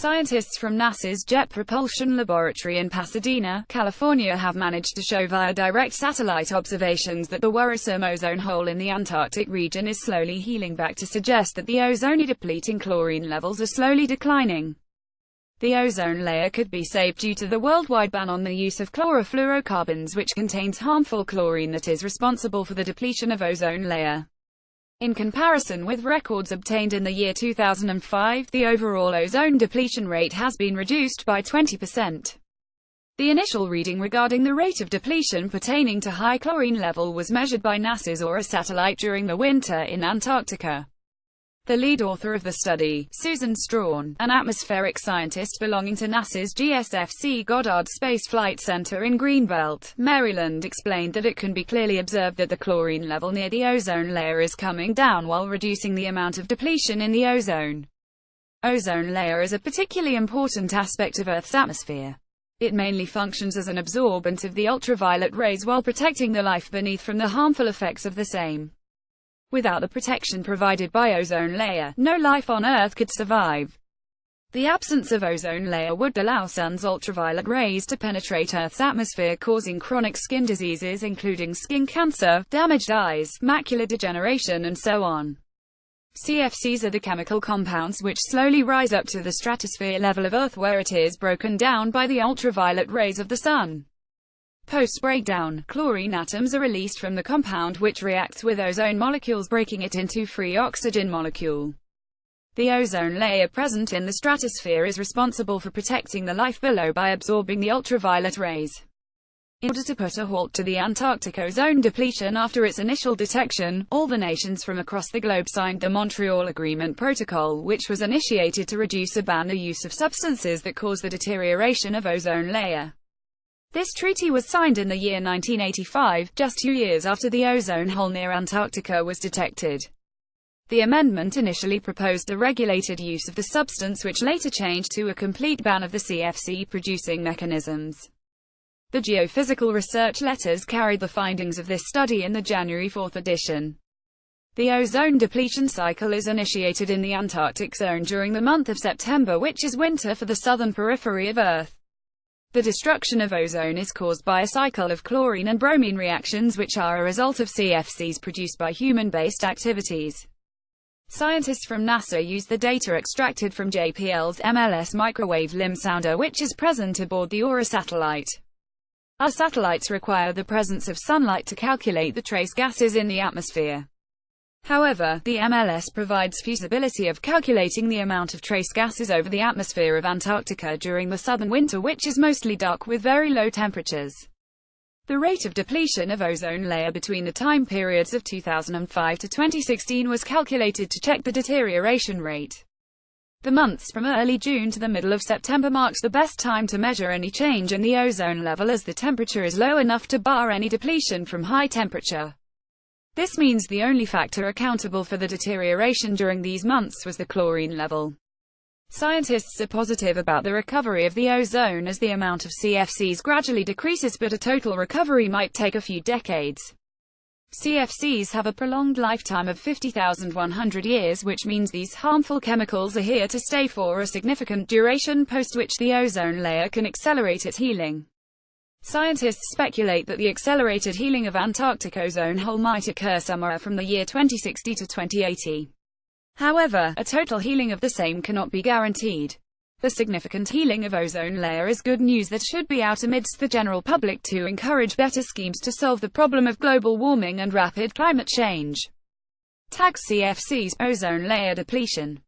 Scientists from NASA's Jet Propulsion Laboratory in Pasadena, California have managed to show via direct satellite observations that the worrisome ozone hole in the Antarctic region is slowly healing back, to suggest that the ozone-depleting chlorine levels are slowly declining. The ozone layer could be saved due to the worldwide ban on the use of chlorofluorocarbons, which contains harmful chlorine that is responsible for the depletion of ozone layer. In comparison with records obtained in the year 2005, the overall ozone depletion rate has been reduced by 20%. The initial reading regarding the rate of depletion pertaining to high chlorine level was measured by NASA's AURA satellite during the winter in Antarctica. The lead author of the study, Susan Strawn, an atmospheric scientist belonging to NASA's GSFC Goddard Space Flight Center in Greenbelt, Maryland, explained that it can be clearly observed that the chlorine level near the ozone layer is coming down while reducing the amount of depletion in the ozone. Ozone layer is a particularly important aspect of Earth's atmosphere. It mainly functions as an absorbent of the ultraviolet rays while protecting the life beneath from the harmful effects of the same. Without the protection provided by ozone layer, no life on Earth could survive. The absence of ozone layer would allow sun's ultraviolet rays to penetrate Earth's atmosphere, causing chronic skin diseases including skin cancer, damaged eyes, macular degeneration, and so on. CFCs are the chemical compounds which slowly rise up to the stratosphere level of Earth, where it is broken down by the ultraviolet rays of the sun. Post-breakdown, chlorine atoms are released from the compound, which reacts with ozone molecules, breaking it into free oxygen molecule. The ozone layer present in the stratosphere is responsible for protecting the life below by absorbing the ultraviolet rays. In order to put a halt to the Antarctic ozone depletion after its initial detection, all the nations from across the globe signed the Montreal Agreement Protocol, which was initiated to reduce or ban the use of substances that cause the deterioration of ozone layer. This treaty was signed in the year 1985, just 2 years after the ozone hole near Antarctica was detected. The amendment initially proposed a regulated use of the substance, which later changed to a complete ban of the CFC-producing mechanisms. The Geophysical Research Letters carried the findings of this study in the January 4 edition. The ozone depletion cycle is initiated in the Antarctic zone during the month of September, which is winter for the southern periphery of Earth. The destruction of ozone is caused by a cycle of chlorine and bromine reactions, which are a result of CFCs produced by human-based activities. Scientists from NASA use the data extracted from JPL's MLS microwave limb sounder, which is present aboard the AURA satellite. Our satellites require the presence of sunlight to calculate the trace gases in the atmosphere. However, the MLS provides feasibility of calculating the amount of trace gases over the atmosphere of Antarctica during the southern winter, which is mostly dark with very low temperatures. The rate of depletion of ozone layer between the time periods of 2005 to 2016 was calculated to check the deterioration rate. The months from early June to the middle of September marks the best time to measure any change in the ozone level, as the temperature is low enough to bar any depletion from high temperature. This means the only factor accountable for the deterioration during these months was the chlorine level. Scientists are positive about the recovery of the ozone as the amount of CFCs gradually decreases, but a total recovery might take a few decades. CFCs have a prolonged lifetime of 50,100 years, which means these harmful chemicals are here to stay for a significant duration, post which the ozone layer can accelerate its healing. Scientists speculate that the accelerated healing of Antarctic ozone hole might occur somewhere from the year 2060 to 2080. However, a total healing of the same cannot be guaranteed. The significant healing of ozone layer is good news that should be out amidst the general public to encourage better schemes to solve the problem of global warming and rapid climate change. Tag CFCs, ozone layer depletion.